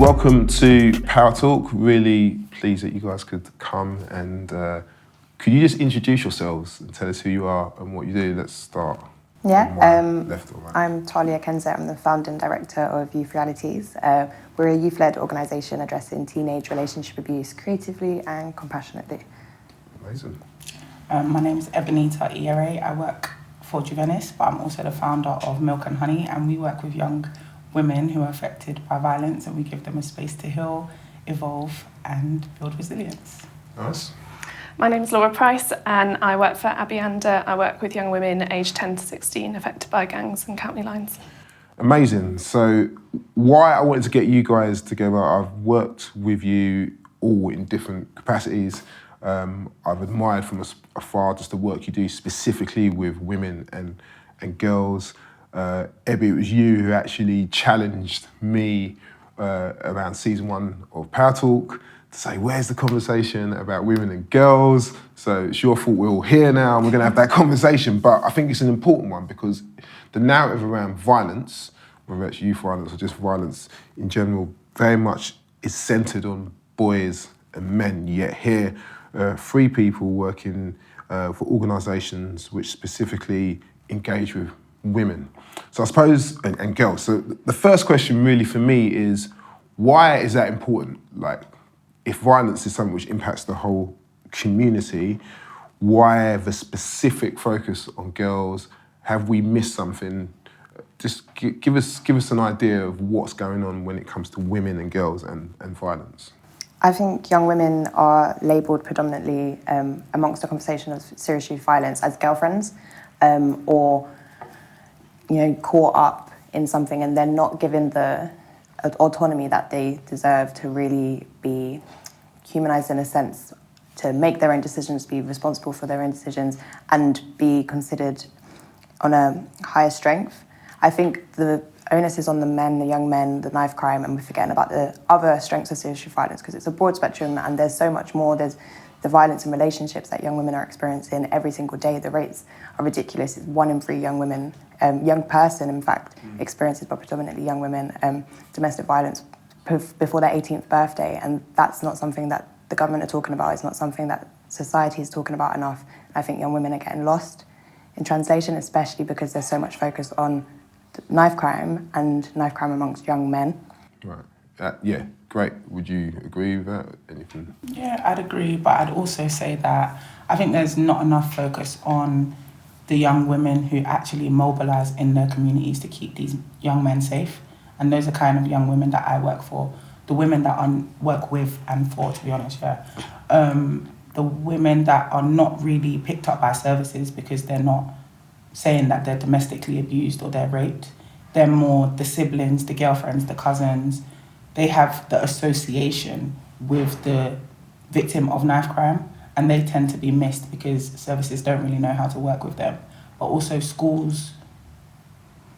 welcome to PowerTalk. Really pleased that you guys could come and could you just introduce yourselves and tell us who you are and what you do? Let's start. Yeah, Left or right. I'm Talia Kensit. I'm the founder and director of Youth Realities. We're a youth-led organisation addressing teenage relationship abuse creatively and compassionately. Amazing. My name is Ebinehita Iyere. I work for Juvenis, but I'm also the founder of Milk and Honey, and we work with young women who are affected by violence, and we give them a space to heal, evolve, and build resilience. Nice. My name is Laura Price and I work for Abianda. I work with young women aged 10 to 16 affected by gangs and county lines. Afamazing. So why I wanted to get you guys together, I've worked with you all in different capacities. I've admired from afar just the work you do specifically with women and girls. Ebby, it was you who actually challenged me around season 1 of PowerTalk to say, where's the conversation about women and girls? So it's your fault we're all here now and we're gonna have that conversation. But I think it's an important one because the narrative around violence, whether it's youth violence or just violence in general, very much is centered on boys and men. Yet here, 3 people working for organisations which specifically engage with women. So I suppose, and girls. So the first question really for me is, why is that important? Like, if violence is something which impacts the whole community, why the specific focus on girls? Have we missed something? Just give us an idea of what's going on when it comes to women and girls and violence. I think young women are labelled predominantly amongst the conversation of serious youth violence as girlfriends or caught up in something, and they're not given the autonomy that they deserve to really be humanised in a sense, to make their own decisions, be responsible for their own decisions, and be considered on a higher strength. I think the onus is on the men, the young men, the knife crime, and we're forgetting about the other strengths of serious youth violence because it's a broad spectrum and there's so much more. There's the violence in relationships that young women are experiencing every single day. The rates are ridiculous. It's 1 in 3 young women, young person, in fact, experiences, but predominantly young women, domestic violence before their 18th birthday. And that's not something that the government are talking about. It's not something that society is talking about enough. I think young women are getting lost in translation, especially because there's so much focus on knife crime and knife crime amongst young men. Right. Yeah, great. Would you agree with that? Anything? Yeah, I'd agree, but I'd also say that I think there's not enough focus on the young women who actually mobilise in their communities to keep these young men safe. And those are kind of young women that I work for. The women that I work with and for, to be honest, yeah. The women that are not really picked up by services because they're not saying that they're domestically abused or they're raped. They're more the siblings, the girlfriends, the cousins. They have the association with the victim of knife crime, and they tend to be missed because services don't really know how to work with them. But also schools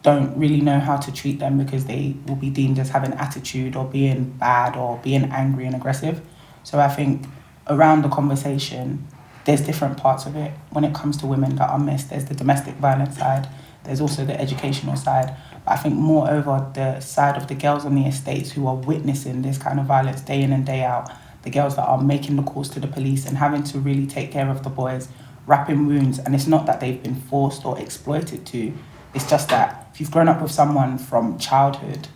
don't really know how to treat them because they will be deemed as having attitude or being bad or being angry and aggressive. So I think around the conversation, there's different parts of it. When it comes to women that are missed, there's the domestic violence side, there's also the educational side. But I think moreover, the side of the girls on the estates who are witnessing this kind of violence day in and day out, the girls that are making the calls to the police and having to really take care of the boys, wrapping wounds. And it's not that they've been forced or exploited to, it's just that if you've grown up with someone from childhood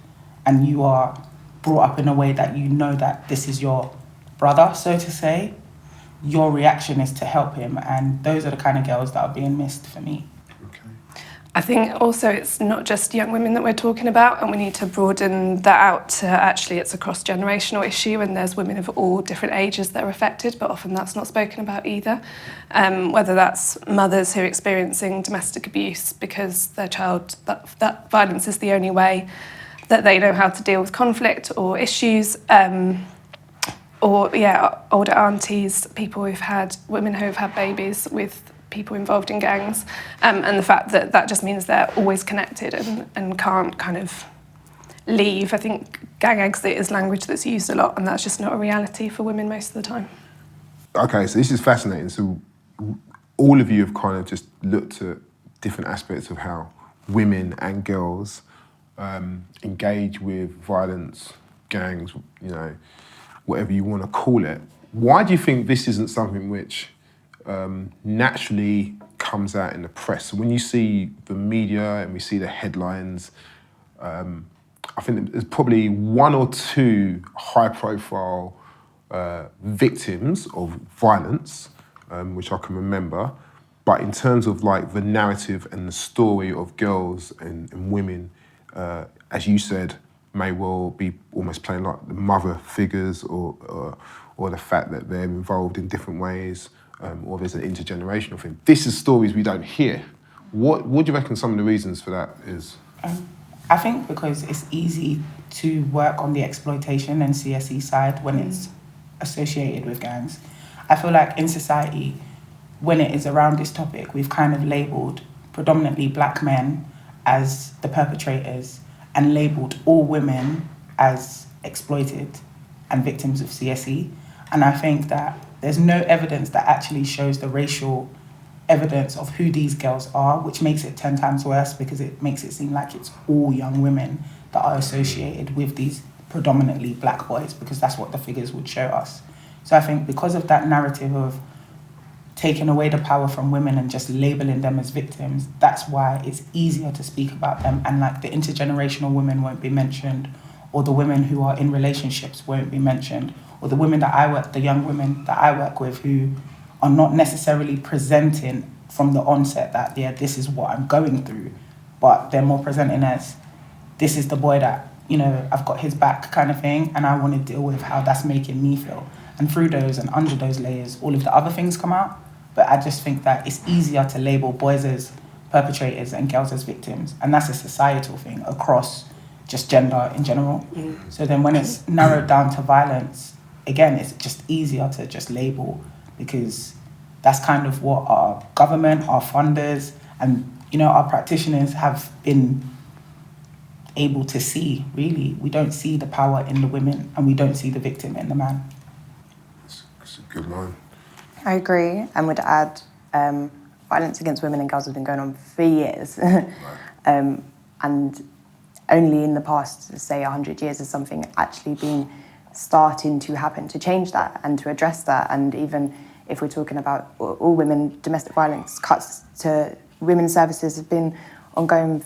and you are brought up in a way that you know that this is your brother, so to say, your reaction is to help him. And those are the kind of girls that are being missed for me. I think also it's not just young women that we're talking about, and we need to broaden that out to actually it's a cross-generational issue and there's women of all different ages that are affected, but often that's not spoken about either. Whether that's mothers who are experiencing domestic abuse because their child, that violence is the only way that they know how to deal with conflict or issues, or older aunties, women who have had babies with people involved in gangs, and the fact that that just means they're always connected and can't kind of leave. I think gang exit is language that's used a lot, and that's just not a reality for women most of the time. Okay, so this is fascinating. So all of you have kind of just looked at different aspects of how women and girls engage with violence gangs, whatever you want to call it. Why do you think this isn't something which naturally comes out in the press? So when you see the media and we see the headlines, I think there's probably one or two high-profile victims of violence, which I can remember. But in terms of like the narrative and the story of girls and women, as you said, may well be almost playing like the mother figures or the fact that they're involved in different ways, or there's an intergenerational thing. This is stories we don't hear. What do you reckon some of the reasons for that is? I think because it's easy to work on the exploitation and CSE side when it's associated with gangs. I feel like in society, when it is around this topic, we've kind of labelled predominantly black men as the perpetrators and labelled all women as exploited and victims of CSE. And I think that there's no evidence that actually shows the racial evidence of who these girls are, which makes it 10 times worse because it makes it seem like it's all young women that are associated with these predominantly black boys, because that's what the figures would show us. So I think because of that narrative of taking away the power from women and just labelling them as victims, that's why it's easier to speak about them, and like the intergenerational women won't be mentioned, or the women who are in relationships won't be mentioned, or the young women that I work with who are not necessarily presenting from the onset that, yeah, this is what I'm going through, but they're more presenting as, this is the boy that, I've got his back kind of thing, and I want to deal with how that's making me feel. And through those and under those layers, all of the other things come out. But I just think that it's easier to label boys as perpetrators and girls as victims. And that's a societal thing across just gender in general. So then when it's narrowed down to violence, again, it's just easier to just label, because that's kind of what our government, our funders, and our practitioners have been able to see, really. We don't see the power in the women, and we don't see the victim in the man. That's a good line. I agree, and would add violence against women and girls has been going on for years. And only in the past, say, 100 years has something actually been starting to happen to change that and to address that. And even if we're talking about all women, domestic violence cuts to women's services have been ongoing,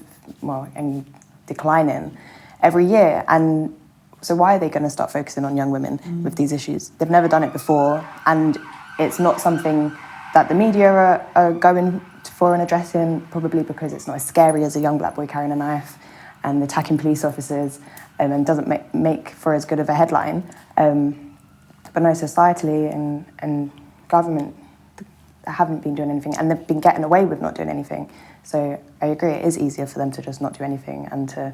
and declining every year. And so why are they going to start focusing on young women with these issues? They've never done it before, and it's not something that the media are going for and addressing, probably because it's not as scary as a young black boy carrying a knife and attacking police officers, and doesn't make for as good of a headline. But no, societally and government haven't been doing anything, and they've been getting away with not doing anything. So I agree, it is easier for them to just not do anything and to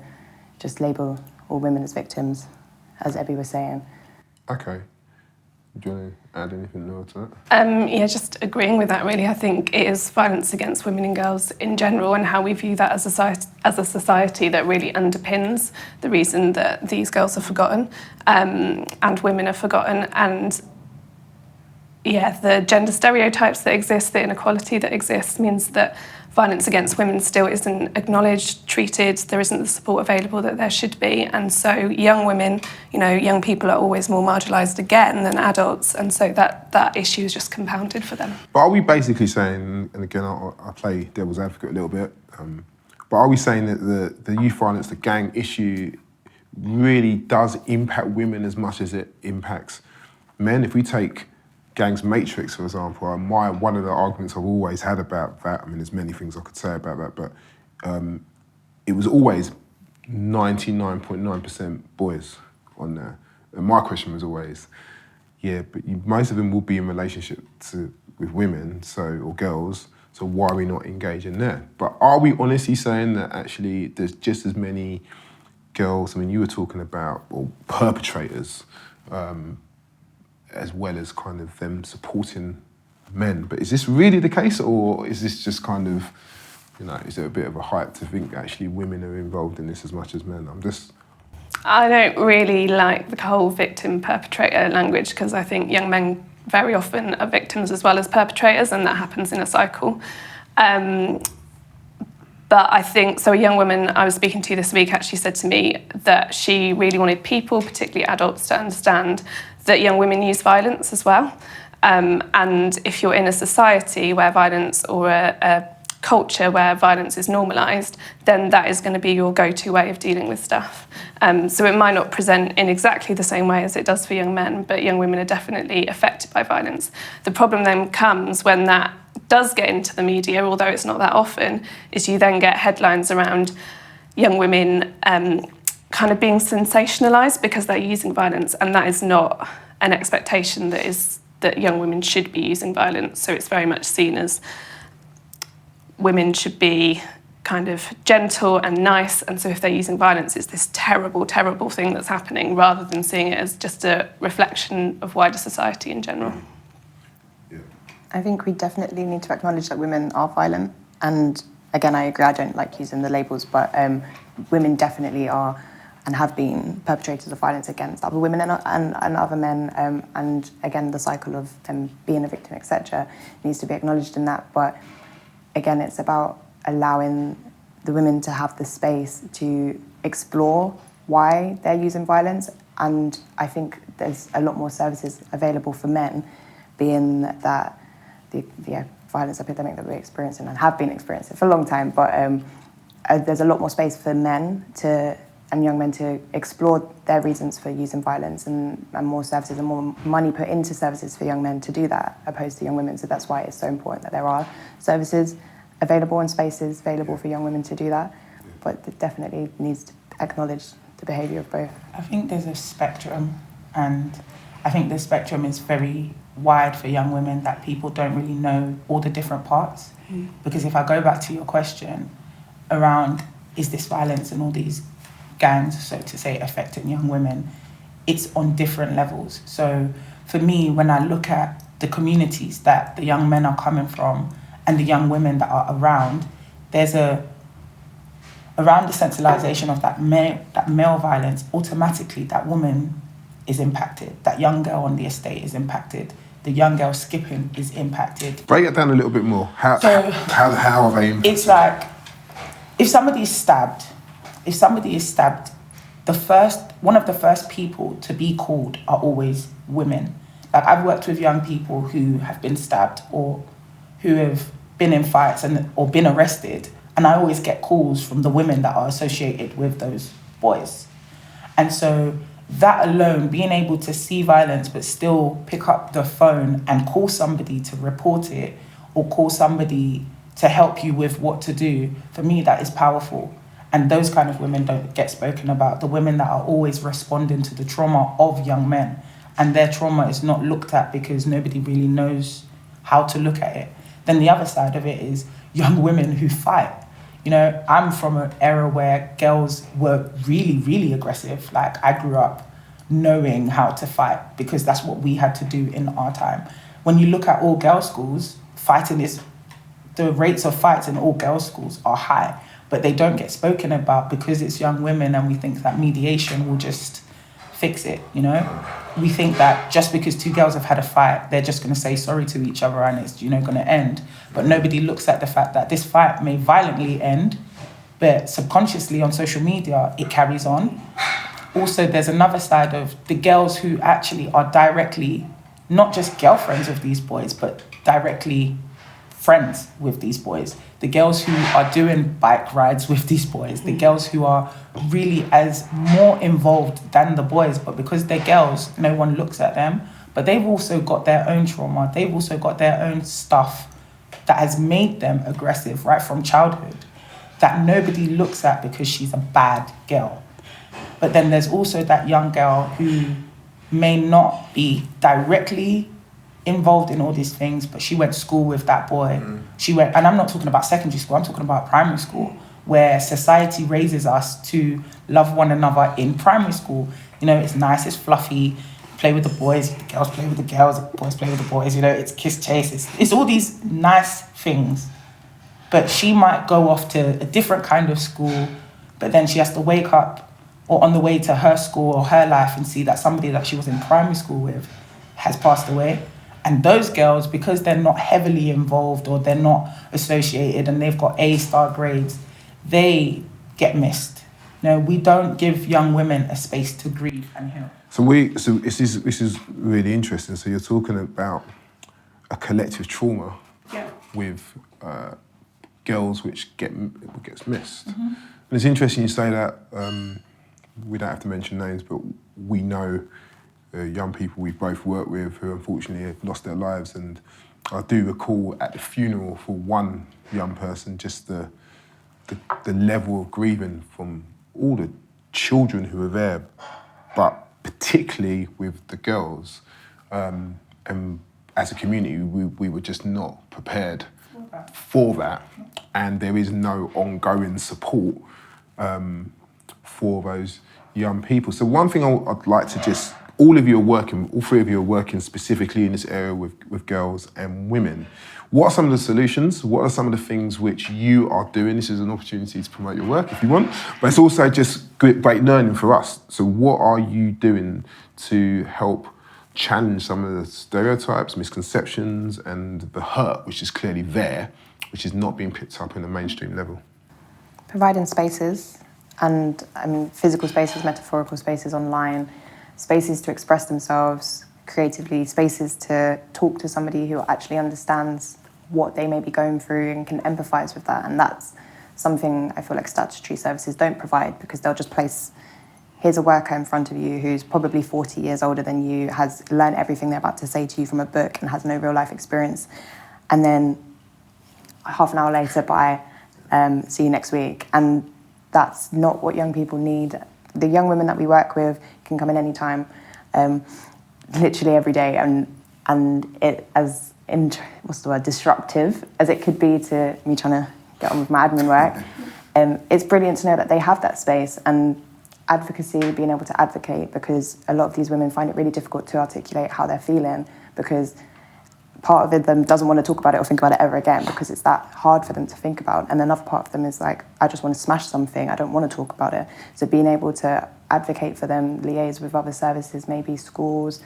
just label all women as victims, as Ebby was saying. Okay. Do you want to add anything more to that? Just agreeing with that, really. I think it is violence against women and girls in general, and how we view that as a society that really underpins the reason that these girls are forgotten, and women are forgotten. And the gender stereotypes that exist, the inequality that exists, means that violence against women still isn't acknowledged, treated, there isn't the support available that there should be. And so young women, young people are always more marginalised again than adults, and so that issue is just compounded for them. But are we basically saying, and again, I play devil's advocate a little bit, but are we saying that the youth violence, the gang issue, really does impact women as much as it impacts men? If we take Gangs Matrix, for example, one of the arguments I've always had about that, there's many things I could say about that, but it was always 99.9% boys on there. And my question was always, but most of them will be in relationship with women, or girls, so why are we not engaging there? But are we honestly saying that actually there's just as many girls, you were talking about, perpetrators, as well as kind of them supporting men. But is this really the case, or is this just kind of, is there a bit of a hype to think actually women are involved in this as much as men? I don't really like the whole victim-perpetrator language, because I think young men very often are victims as well as perpetrators, and that happens in a cycle. But I think, so a young woman I was speaking to this week actually said to me that she really wanted people, particularly adults, to understand that young women use violence as well. And if you're in a society where violence, or a culture where violence is normalised, then that is going to be your go-to way of dealing with stuff. So it might not present in exactly the same way as it does for young men, but young women are definitely affected by violence. The problem then comes when that does get into the media, although it's not that often, is you then get headlines around young women kind of being sensationalised because they're using violence, and that is not an expectation that young women should be using violence. So it's very much seen as women should be kind of gentle and nice, and so if they're using violence, it's this terrible, terrible thing that's happening, rather than seeing it as just a reflection of wider society in general. I think we definitely need to acknowledge that women are violent, and again, I agree, I don't like using the labels, but women definitely are and have been perpetrators of violence against other women and other men, and again, the cycle of them being a victim, etc., needs to be acknowledged in that. But again, it's about allowing the women to have the space to explore why they're using violence, and I think there's a lot more services available for men, being that the violence epidemic that we're experiencing and have been experiencing for a long time, but there's a lot more space for men and young men to explore their reasons for using violence, and more services and more money put into services for young men to do that, opposed to young women. So that's why it's so important that there are services available and spaces available for young women to do that. But it definitely needs to acknowledge the behaviour of both. I think there's a spectrum, and I think the spectrum is very wide for young women, that people don't really know all the different parts. Because if I go back to your question around, is this violence and all these gangs, so to say, affecting young women, it's on different levels. So for me, when I look at the communities that the young men are coming from and the young women that are around, there's around the centralisation of that male violence, automatically that woman is impacted. That young girl on the estate is impacted. The young girl skipping is impacted. Break it down a little bit more. How are they impacted? It's like, if somebody is stabbed, one of the first people to be called are always women. Like, I've worked with young people who have been stabbed or who have been in fights or been arrested, and I always get calls from the women that are associated with those boys. And so that alone, being able to see violence but still pick up the phone and call somebody to report it, or call somebody to help you with what to do, for me, that is powerful. And those kind of women don't get spoken about. The women that are always responding to the trauma of young men, and their trauma is not looked at because nobody really knows how to look at it. Then the other side of it is young women who fight. You know, I'm from an era where girls were really, really aggressive. Like, I grew up knowing how to fight because that's what we had to do in our time. When you look at all girls' schools, the rates of fights in all girls' schools are high, but they don't get spoken about because it's young women, and we think that mediation will just fix it, you know? We think that just because two girls have had a fight, they're just going to say sorry to each other and it's, going to end. But nobody looks at the fact that this fight may violently end, but subconsciously on social media, it carries on. Also, there's another side of the girls who actually are directly, not just girlfriends of these boys, but directly friends with these boys. The girls who are doing bike rides with these boys, the girls who are really as more involved than the boys, but because they're girls, no one looks at them. But they've also got their own trauma. They've also got their own stuff that has made them aggressive right from childhood, that nobody looks at because she's a bad girl. But then there's also that young girl who may not be directly involved in all these things, but she went to school with that boy. And I'm not talking about secondary school, I'm talking about primary school, where society raises us to love one another in primary school. It's nice, it's fluffy, play with the boys, the girls play with the girls, the boys play with the boys, it's kiss chase, it's all these nice things. But she might go off to a different kind of school, but then she has to wake up or on the way to her school or her life and see that somebody that she was in primary school with has passed away. And those girls, because they're not heavily involved or they're not associated and they've got A-star grades, they get missed. No, we don't give young women a space to grieve and heal. So this is really interesting. So you're talking about a collective trauma with girls which gets missed. Mm-hmm. And it's interesting you say that. We don't have to mention names, but we know young people we've both worked with who unfortunately have lost their lives. And I do recall at the funeral for one young person, just the level of grieving from all the children who were there, but particularly with the girls. And as a community, we were just not prepared for that. And there is no ongoing support for those young people. So one thing I'd like to just, all three of you are working specifically in this area with girls and women. What are some of the solutions? What are some of the things which you are doing? This is an opportunity to promote your work if you want, but it's also just great learning for us. So what are you doing to help challenge some of the stereotypes, misconceptions, and the hurt which is clearly there, which is not being picked up in a mainstream level? Providing spaces, and physical spaces, metaphorical spaces online, spaces to express themselves creatively, spaces to talk to somebody who actually understands what they may be going through and can empathise with that. And that's something I feel like statutory services don't provide, because they'll just place, here's a worker in front of you who's probably 40 years older than you, has learned everything they're about to say to you from a book and has no real life experience. And then half an hour later, bye, see you next week. And that's not what young people need. The young women that we work with can come in any time, literally every day, and it as disruptive as it could be to me trying to get on with my admin work. It's brilliant to know that they have that space, and advocacy, being able to advocate, because a lot of these women find it really difficult to articulate how they're feeling, because part of them doesn't want to talk about it or think about it ever again, because it's that hard for them to think about. And another part of them is like, I just want to smash something, I don't want to talk about it. So being able to advocate for them, liaise with other services, maybe schools,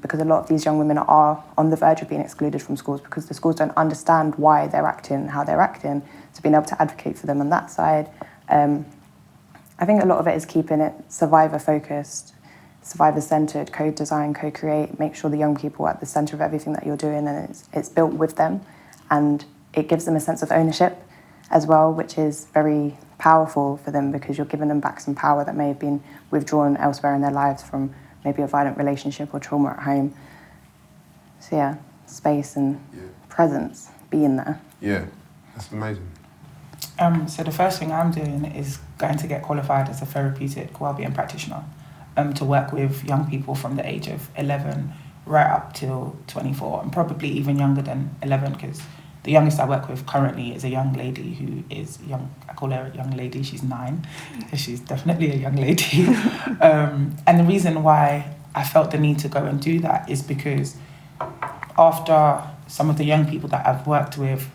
because a lot of these young women are on the verge of being excluded from schools because the schools don't understand why they're acting, how they're acting. So being able to advocate for them on that side. I think a lot of it is keeping it survivor-focused, survivor-centred, co-design, co-create, make sure the young people are at the centre of everything that you're doing, and it's built with them, and it gives them a sense of ownership as well, which is very powerful for them, because you're giving them back some power that may have been withdrawn elsewhere in their lives from maybe a violent relationship or trauma at home. So yeah, space and presence, being there. Yeah, that's amazing. So the first thing I'm doing is going to get qualified as a therapeutic wellbeing practitioner, to work with young people from the age of 11 right up till 24, and probably even younger than 11, because the youngest I work with currently is a young lady who is young. I call her a young lady, she's 9, so she's definitely a young lady. And the reason why I felt the need to go and do that is because after some of the young people that I've worked with,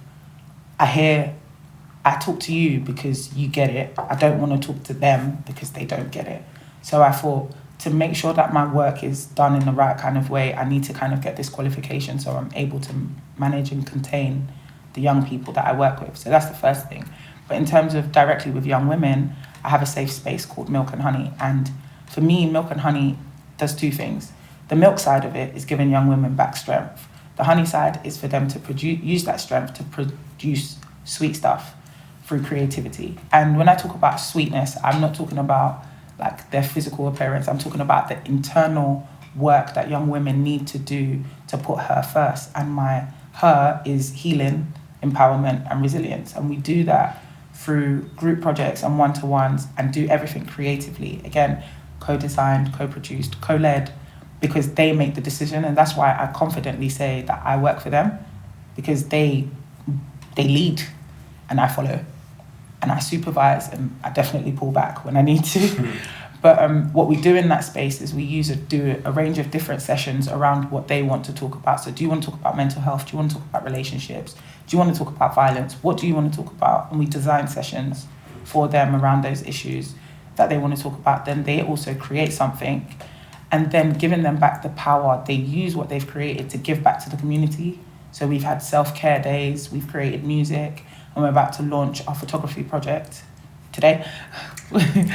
I talk to you because you get it. I don't want to talk to them because they don't get it. So I thought, to make sure that my work is done in the right kind of way, I need to kind of get this qualification so I'm able to manage and contain the young people that I work with. So that's the first thing. But in terms of directly with young women, I have a safe space called Milk and Honey. And for me, Milk and Honey does 2 things. The milk side of it is giving young women back strength. The honey side is for them to use that strength to produce sweet stuff through creativity. And when I talk about sweetness, I'm not talking about like their physical appearance. I'm talking about the internal work that young women need to do to put her first. And my her is healing, empowerment, and resilience. And we do that through group projects and one-to-ones, and do everything creatively. Again, co-designed, co-produced, co-led, because they make the decision. And that's why I confidently say that I work for them, because they lead and I follow. And I supervise, and I definitely pull back when I need to. But what we do in that space is we do a range of different sessions around what they want to talk about. So do you want to talk about mental health? Do you want to talk about relationships? Do you want to talk about violence? What do you want to talk about? And we design sessions for them around those issues that they want to talk about. Then they also create something, and then giving them back the power, they use what they've created to give back to the community. So we've had self-care days, we've created music, and we're about to launch our photography project today. And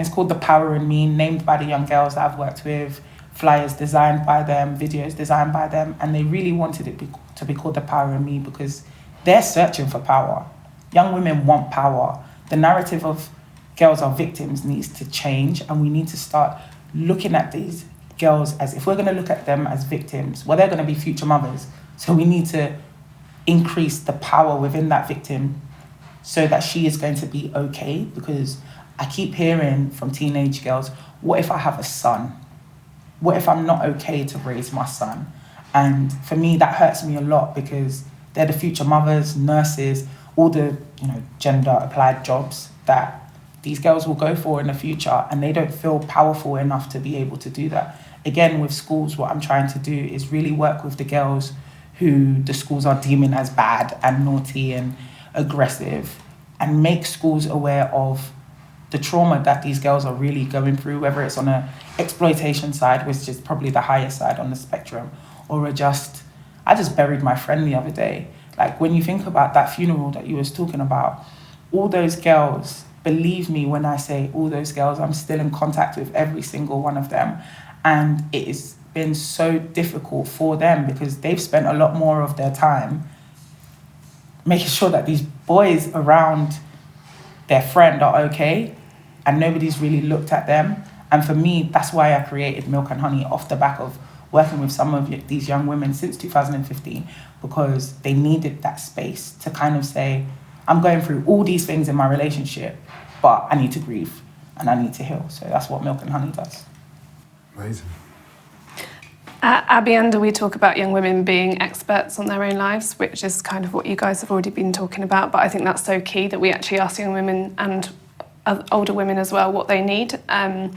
it's called The Power in Me, named by the young girls that I've worked with, flyers designed by them, videos designed by them, and they really wanted it to be called The Power in Me because they're searching for power. Young women want power. The narrative of girls are victims needs to change, and we need to start looking at these girls as, if we're going to look at them as victims, well, they're going to be future mothers. So we need to increase the power within that victim so that she is going to be okay. Because I keep hearing from teenage girls, what if I have a son? What if I'm not okay to raise my son? And for me, that hurts me a lot because they're the future mothers, nurses, all the gender applied jobs that these girls will go for in the future, and they don't feel powerful enough to be able to do that. Again, with schools, what I'm trying to do is really work with the girls who the schools are deeming as bad and naughty and aggressive, and make schools aware of the trauma that these girls are really going through, whether it's on a exploitation side, which is probably the highest side on the spectrum, or I just buried my friend the other day. Like, when you think about that funeral that you was talking about, all those girls, believe me when I say all those girls, I'm still in contact with every single one of them. And it has been so difficult for them because they've spent a lot more of their time making sure that these boys around their friend are okay, and nobody's really looked at them. And for me, that's why I created Milk and Honey, off the back of working with some of these young women since 2015, because they needed that space to kind of say, I'm going through all these things in my relationship, but I need to grieve and I need to heal. So that's what Milk and Honey does. Amazing. At Abianda, we talk about young women being experts on their own lives, which is kind of what you guys have already been talking about. But I think that's so key that we actually ask young women and older women as well what they need. And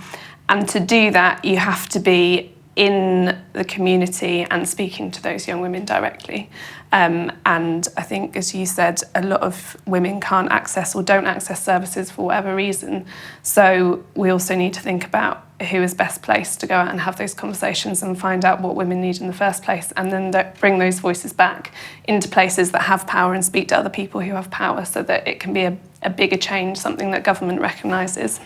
to do that, you have to be in the community and speaking to those young women directly. And I think, as you said, a lot of women can't access or don't access services for whatever reason. So we also need to think about who is best placed to go out and have those conversations and find out what women need in the first place, and then bring those voices back into places that have power and speak to other people who have power, so that it can be a bigger change, something that government recognises.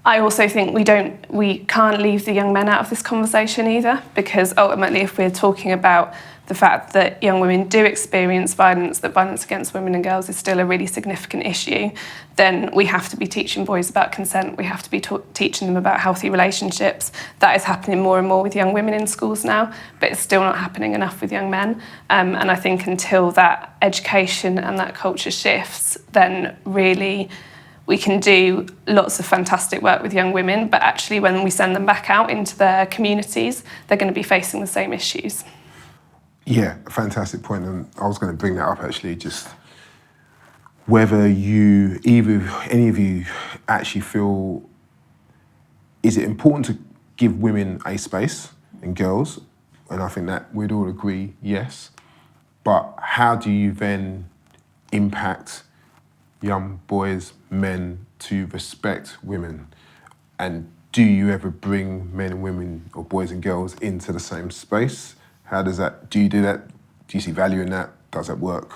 I also think we can't leave the young men out of this conversation either, because ultimately, if we're talking about the fact that young women do experience violence, that violence against women and girls is still a really significant issue, then we have to be teaching boys about consent. We have to be teaching them about healthy relationships. That is happening more and more with young women in schools now, but it's still not happening enough with young men. And I think until that education and that culture shifts, then really we can do lots of fantastic work with young women, but actually when we send them back out into their communities, they're going to be facing the same issues. Yeah, a fantastic point, and I was going to bring that up actually, just whether any of you actually feel, is it important to give women a space and girls? And I think that we'd all agree, yes. But how do you then impact young boys, men to respect women? And do you ever bring men and women or boys and girls into the same space? How does that, do you do that? Do you see value in that? Does that work?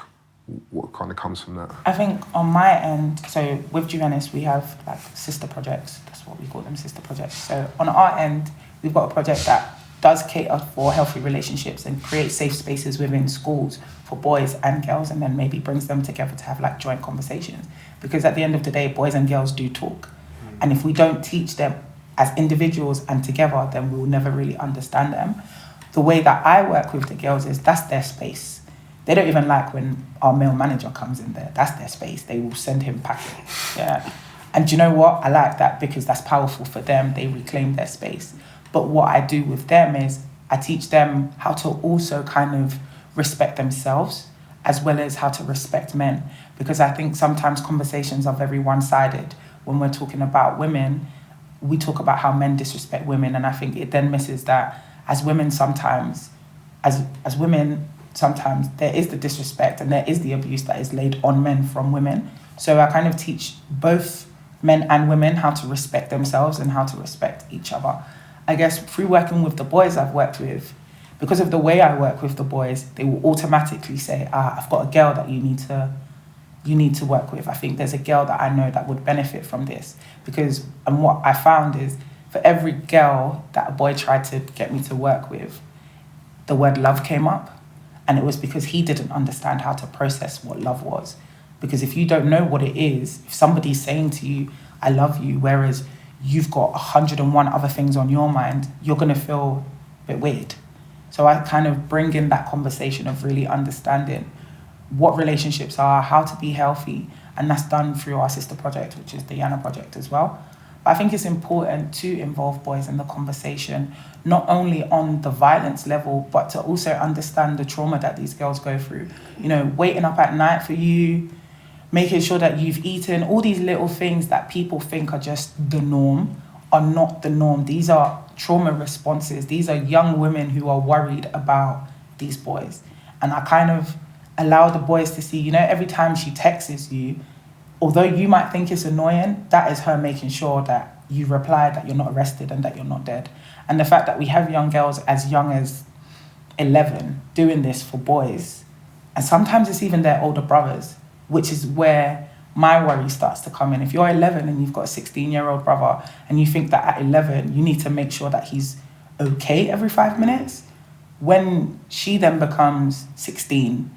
What kind of comes from that? I think on my end, so with Juvenis, we have like sister projects. That's what we call them, sister projects. So on our end, we've got a project that does cater for healthy relationships and create safe spaces within schools for boys and girls, and then maybe brings them together to have like joint conversations. Because at the end of the day, boys and girls do talk. And if we don't teach them as individuals and together, then we'll never really understand them. The way that I work with the girls is that's their space. They don't even like when our male manager comes in there. That's their space. They will send him packing. Yeah. And do you know what? I like that because that's powerful for them. They reclaim their space. But what I do with them is I teach them how to also kind of respect themselves as well as how to respect men. Because I think sometimes conversations are very one-sided. When we're talking about women, we talk about how men disrespect women. And I think it then misses that as women sometimes, as women, sometimes there is the disrespect and there is the abuse that is laid on men from women. So I kind of teach both men and women how to respect themselves and how to respect each other. I guess through working with the boys I've worked with, because of the way I work with the boys, they will automatically say, I've got a girl that you need to work with. I think there's a girl that I know that would benefit from this. And what I found is, for every girl that a boy tried to get me to work with, the word love came up. And it was because he didn't understand how to process what love was. Because if you don't know what it is, if somebody's saying to you, I love you, whereas you've got 101 other things on your mind, you're going to feel a bit weird. So I kind of bring in that conversation of really understanding what relationships are, how to be healthy, and that's done through our sister project, which is the Yana project as well. But I think it's important to involve boys in the conversation, not only on the violence level, but to also understand the trauma that these girls go through. You know, waiting up at night for you, making sure that you've eaten, all these little things that people think are just the norm are not the norm. These are trauma responses. These are young women who are worried about these boys. And I kind of allow the boys to see, you know, every time she texts you, although you might think it's annoying, that is her making sure that you reply, that you're not arrested and that you're not dead. And the fact that we have young girls as young as 11 doing this for boys, and sometimes it's even their older brothers, which is where my worry starts to come in. If you're 11 and you've got a 16-year-old brother and you think that at 11 you need to make sure that he's okay every 5 minutes, when she then becomes 16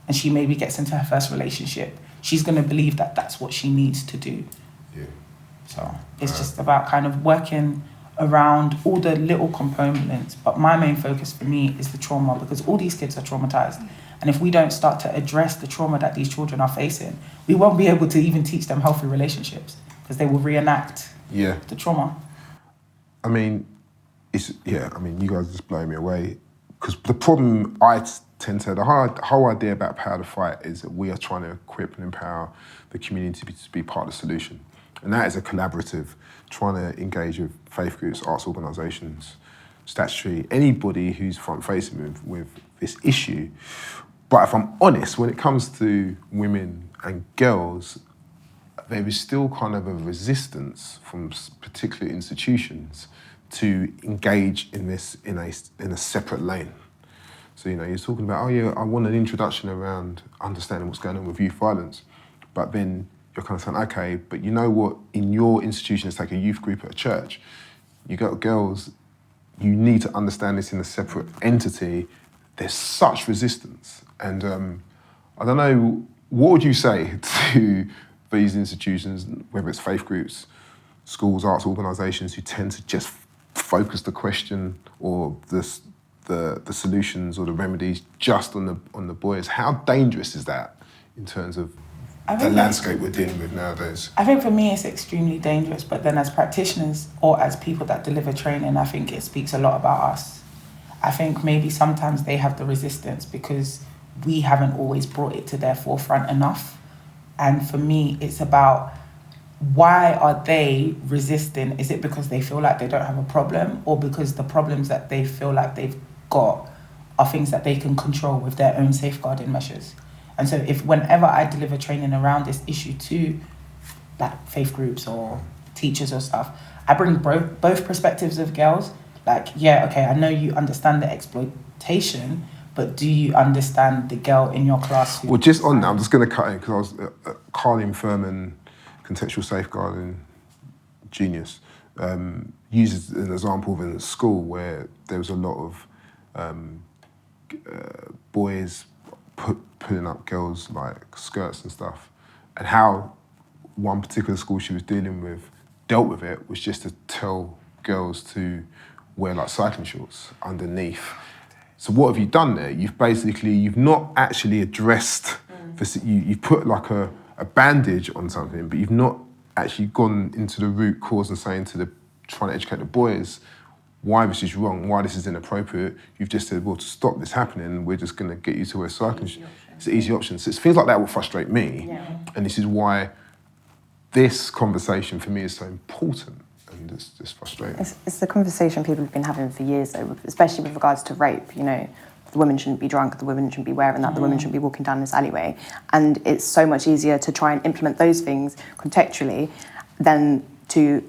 and she maybe gets into her first relationship, she's going to believe that that's what she needs to do. Yeah. So it's just about kind of working around all the little components. But my main focus for me is the trauma, because all these kids are traumatized. And if we don't start to address the trauma that these children are facing, we won't be able to even teach them healthy relationships, because they will reenact the trauma. I mean, you guys are just blowing me away. Because the problem I tend to, the whole idea about Power to Fight is that we are trying to equip and empower the community to be part of the solution. And that is a collaborative, trying to engage with faith groups, arts organisations, statutory, anybody who's front-facing with this issue. But if I'm honest, when it comes to women and girls, there is still kind of a resistance from particular institutions to engage in this in a separate lane. So, you know, you're talking about, I want an introduction around understanding what's going on with youth violence. But then you're kind of saying, okay, but you know what, in your institution, it's like a youth group at a church. You got girls, you need to understand this in a separate entity. There's such resistance. And I don't know, what would you say to these institutions, whether it's faith groups, schools, arts organisations, who tend to just focus the question or the solutions or the remedies just on the boys? How dangerous is that in terms of the landscape we're dealing with nowadays? I think for me it's extremely dangerous, but then as practitioners or as people that deliver training, I think it speaks a lot about us. I think maybe sometimes they have the resistance because we haven't always brought it to their forefront enough. And for me, it's about, why are they resisting? Is it because they feel like they don't have a problem, or because the problems that they feel like they've got are things that they can control with their own safeguarding measures? And so if whenever I deliver training around this issue to like faith groups or teachers or stuff, I bring both perspectives of girls. Like, yeah, okay, I know you understand the exploitation, but do you understand the girl in your class? Well, just on that, I'm just going to cut in, because I was Carlin Furman, contextual safeguarding genius, uses an example of in a school where there was a lot of boys putting up girls' like skirts and stuff, and how one particular school she was dealing with dealt with it was just to tell girls to wear like cycling shorts underneath. So what have you done there? You've not actually addressed you've put like a bandage on something, but you've not actually gone into the root cause and saying trying to educate the boys why this is wrong, why this is inappropriate. You've just said, well, to stop this happening, we're just going to get you to wear cycling shorts. It's an easy option. So it's things like that will frustrate me. Yeah. And this is why this conversation for me is so important. And it's just frustrating. It's the conversation people have been having for years, though, especially with regards to rape. You know, the women shouldn't be drunk, the women shouldn't be wearing that, the women shouldn't be walking down this alleyway. And it's so much easier to try and implement those things contextually than to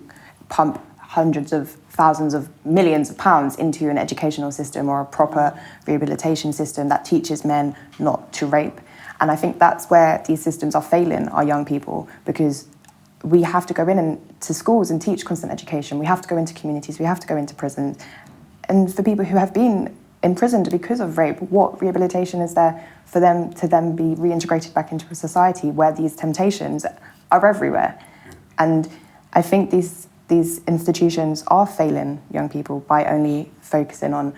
pump hundreds of thousands of millions of pounds into an educational system or a proper rehabilitation system that teaches men not to rape. And I think that's where these systems are failing our young people, because we have to go into schools and teach constant education. We have to go into communities. We have to go into prisons. And for people who have been imprisoned because of rape, what rehabilitation is there for them to then be reintegrated back into a society where these temptations are everywhere? And I think these institutions are failing young people by only focusing on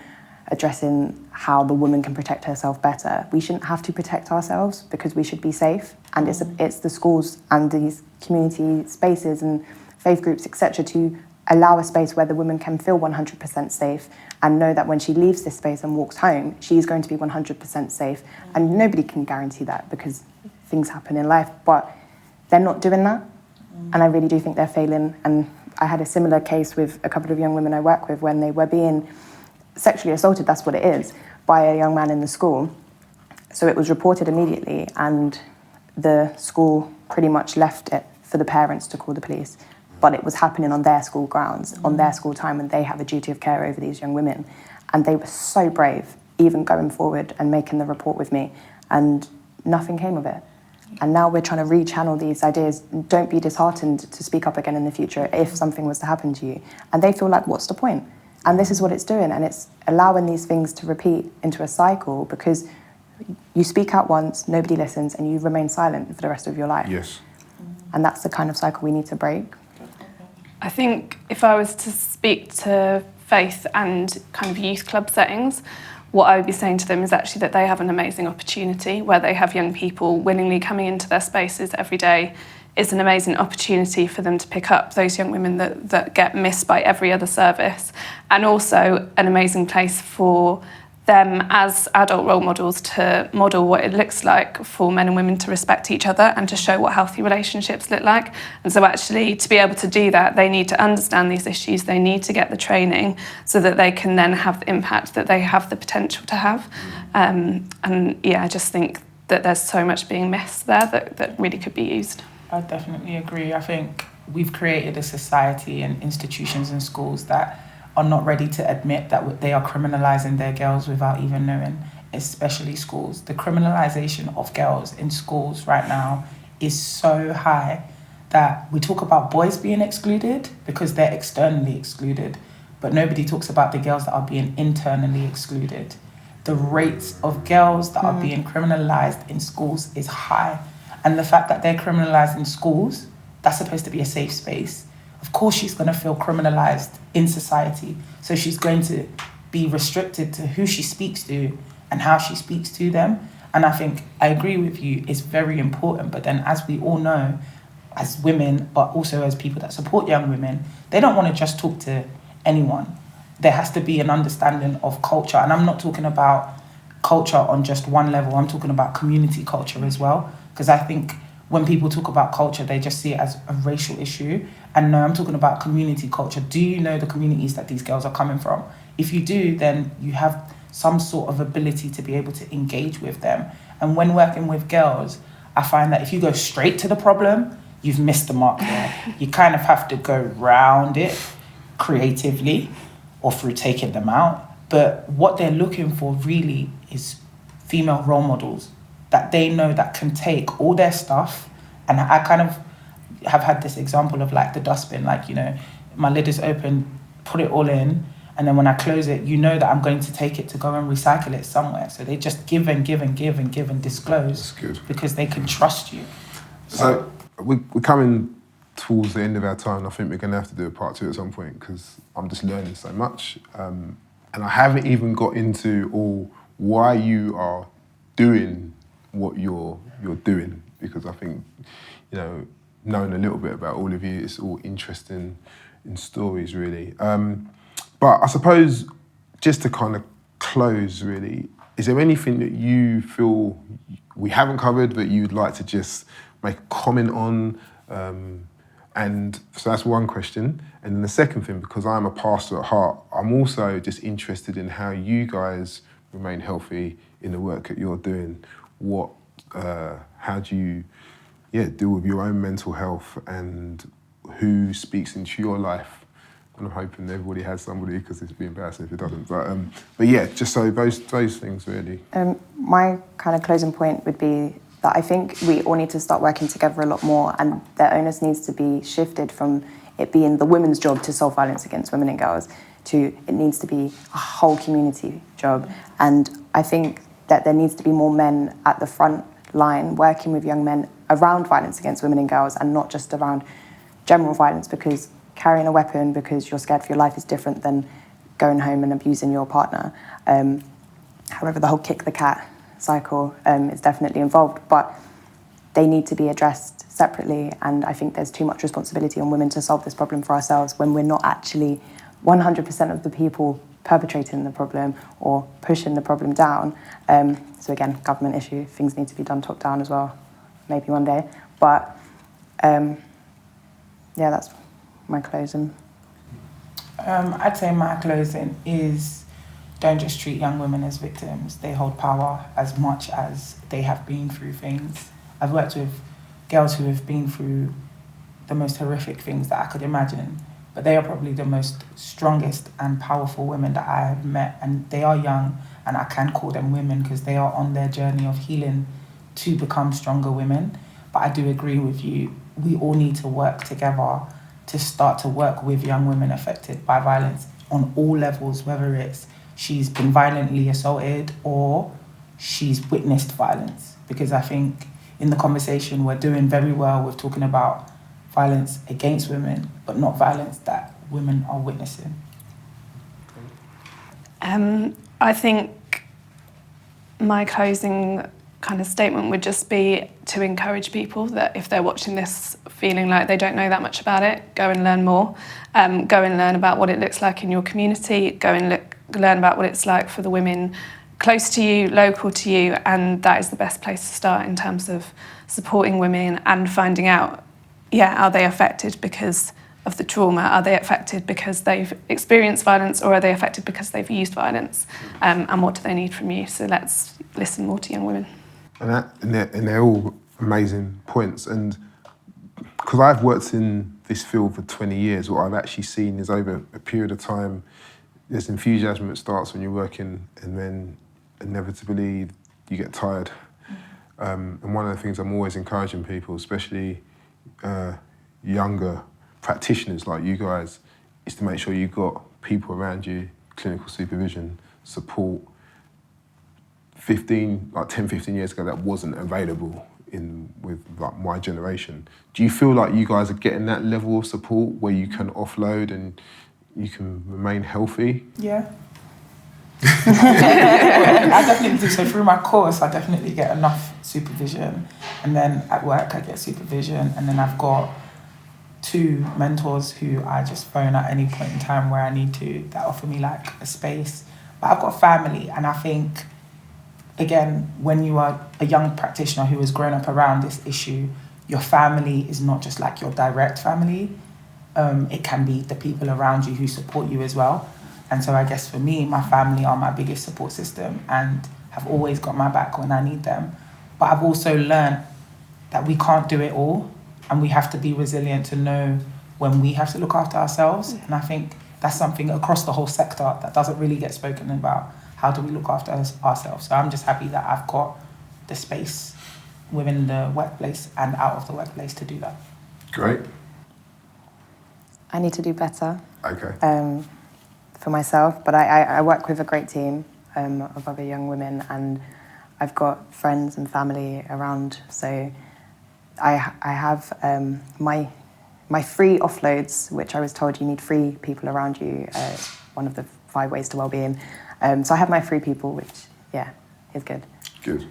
addressing how the woman can protect herself better. We shouldn't have to protect ourselves because we should be safe. And it's the schools and these community spaces and faith groups, etc., to allow a space where the woman can feel 100% safe and know that when she leaves this space and walks home, she's going to be 100% safe. And nobody can guarantee that because things happen in life, but they're not doing that. And I really do think they're failing. And I had a similar case with a couple of young women I work with when they were being sexually assaulted, that's what it is, by a young man in the school. So it was reported immediately, and the school pretty much left it for the parents to call the police. But it was happening on their school grounds, on their school time, when they have a duty of care over these young women. And they were so brave, even going forward and making the report with me, and nothing came of it. And now we're trying to rechannel these ideas. Don't be disheartened to speak up again in the future if something was to happen to you. And they feel like, what's the point? And this is what it's doing, and it's allowing these things to repeat into a cycle, because you speak out once, nobody listens, and you remain silent for the rest of your life. Yes. And that's the kind of cycle we need to break. I think if I was to speak to faith and kind of youth club settings, what I would be saying to them is actually that they have an amazing opportunity where they have young people willingly coming into their spaces every day. It's an amazing opportunity for them to pick up those young women that get missed by every other service, and also an amazing place for them as adult role models to model what it looks like for men and women to respect each other and to show what healthy relationships look like. And so actually, to be able to do that, they need to understand these issues, they need to get the training so that they can then have the impact that they have the potential to have. And yeah, I just think that there's so much being missed there that really could be used. I definitely agree. I think we've created a society and institutions and schools that are not ready to admit that they are criminalising their girls without even knowing, especially schools. The criminalisation of girls in schools right now is so high that we talk about boys being excluded because they're externally excluded, but nobody talks about the girls that are being internally excluded. The rates of girls that are being criminalised in schools is high. And the fact that they're criminalised in schools, that's supposed to be a safe space. Of course she's going to feel criminalised in society. So she's going to be restricted to who she speaks to and how she speaks to them. And I think I agree with you, it's very important. But then as we all know, as women, but also as people that support young women, they don't want to just talk to anyone. There has to be an understanding of culture. And I'm not talking about culture on just one level. I'm talking about community culture as well. Because I think when people talk about culture, they just see it as a racial issue. And no, I'm talking about community culture. Do you know the communities that these girls are coming from? If you do, then you have some sort of ability to be able to engage with them. And when working with girls, I find that if you go straight to the problem, you've missed the mark there. You kind of have to go round it creatively or through taking them out. But what they're looking for really is female role models that they know that can take all their stuff. And I kind of have had this example of like the dustbin, like, you know, my lid is open, put it all in, and then when I close it, you know that I'm going to take it to go and recycle it somewhere. So they just give and give and give and give and disclose. That's good. Because they can trust you. So we're coming towards the end of our time. I think we're going to have to do a part 2 at some point because I'm just learning so much. And I haven't even got into all why you are doing what you're doing, because I think, you know, knowing a little bit about all of you, it's all interesting in stories, really. But I suppose just to kind of close, really, is there anything that you feel we haven't covered that you'd like to just make a comment on? And so that's one question. And then the second thing, because I'm a pastor at heart, I'm also just interested in how you guys remain healthy in the work that you're doing. How do you deal with your own mental health, and who speaks into your life And I'm hoping everybody has somebody, because it'd be embarrassing if it doesn't. But yeah, just so those things really. My kind of closing point would be that I think we all need to start working together a lot more, and the onus needs to be shifted from it being the women's job to solve violence against women and girls to it needs to be a whole community job. And I think that there needs to be more men at the front line working with young men around violence against women and girls, and not just around general violence, because carrying a weapon because you're scared for your life is different than going home and abusing your partner. However, the whole kick the cat cycle is definitely involved, but they need to be addressed separately, and I think there's too much responsibility on women to solve this problem for ourselves when we're not actually 100% of the people perpetrating the problem or pushing the problem down. So again, government issue, things need to be done top down as well, maybe one day. But yeah, that's my closing. I'd say my closing is, don't just treat young women as victims. They hold power as much as they have been through things. I've worked with girls who have been through the most horrific things that I could imagine, but they are probably the most strongest and powerful women that I have met, and they are young, and I can call them women because they are on their journey of healing to become stronger women. But I do agree with you, we all need to work together to start to work with young women affected by violence on all levels, whether it's she's been violently assaulted or she's witnessed violence. Because I think in the conversation we're doing very well with talking about violence against women, but not violence that women are witnessing. I think my closing kind of statement would just be to encourage people that if they're watching this feeling like they don't know that much about it, go and learn more. Go and learn about what it looks like in your community. Go and learn about what it's like for the women close to you, local to you, and that is the best place to start in terms of supporting women and finding out, are they affected because of the trauma? Are they affected because they've experienced violence, or are they affected because they've used violence? And what do they need from you? So let's listen more to young women. And they're all amazing points. And because I've worked in this field for 20 years, what I've actually seen is over a period of time, there's enthusiasm that starts when you're working, and then inevitably you get tired. And one of the things I'm always encouraging people, especially younger practitioners like you guys, is to make sure you've got people around you, clinical supervision, support. 10, 15 years ago, that wasn't available with like my generation. Do you feel like you guys are getting that level of support where you can offload and you can remain healthy? Yeah. I definitely do. So through my course, I definitely get enough supervision. And then at work, I get supervision. And then I've got 2 mentors who I just phone at any point in time where I need to, that offer me like a space. But I've got family, and I think, again, when you are a young practitioner who has grown up around this issue, your family is not just like your direct family. It can be the people around you who support you as well. And so I guess for me, my family are my biggest support system and have always got my back when I need them. But I've also learned that we can't do it all, and we have to be resilient to know when we have to look after ourselves. And I think that's something across the whole sector that doesn't really get spoken about. How do we look after ourselves? So I'm just happy that I've got the space within the workplace and out of the workplace to do that. Great. I need to do better. Okay. For myself, but I work with a great team of other young women, and I've got friends and family around. So I have my free offloads, which I was told you need 3 people around you. One of the 5 ways to well-being. So I have my 3 people, which is good. Good.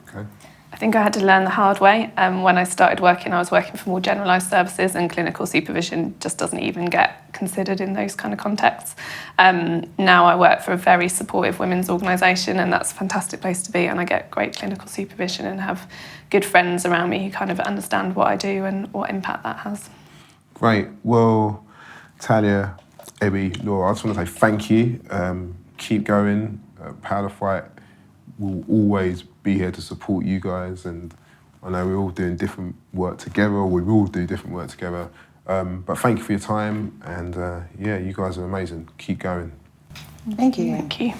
Okay. I think I had to learn the hard way. When I started working, I was working for more generalised services, and clinical supervision just doesn't even get considered in those kind of contexts. Now I work for a very supportive women's organisation, and that's a fantastic place to be, and I get great clinical supervision and have good friends around me who kind of understand what I do and what impact that has. Great. Well, Talia, Ebi, Laura, I just want to say thank you. Keep going. Power to Fight will always be here to support you guys, and I know we're all doing different work together, or we will do different work together, But thank you for your time, and yeah, you guys are amazing. Keep going. Thank you. Thank you.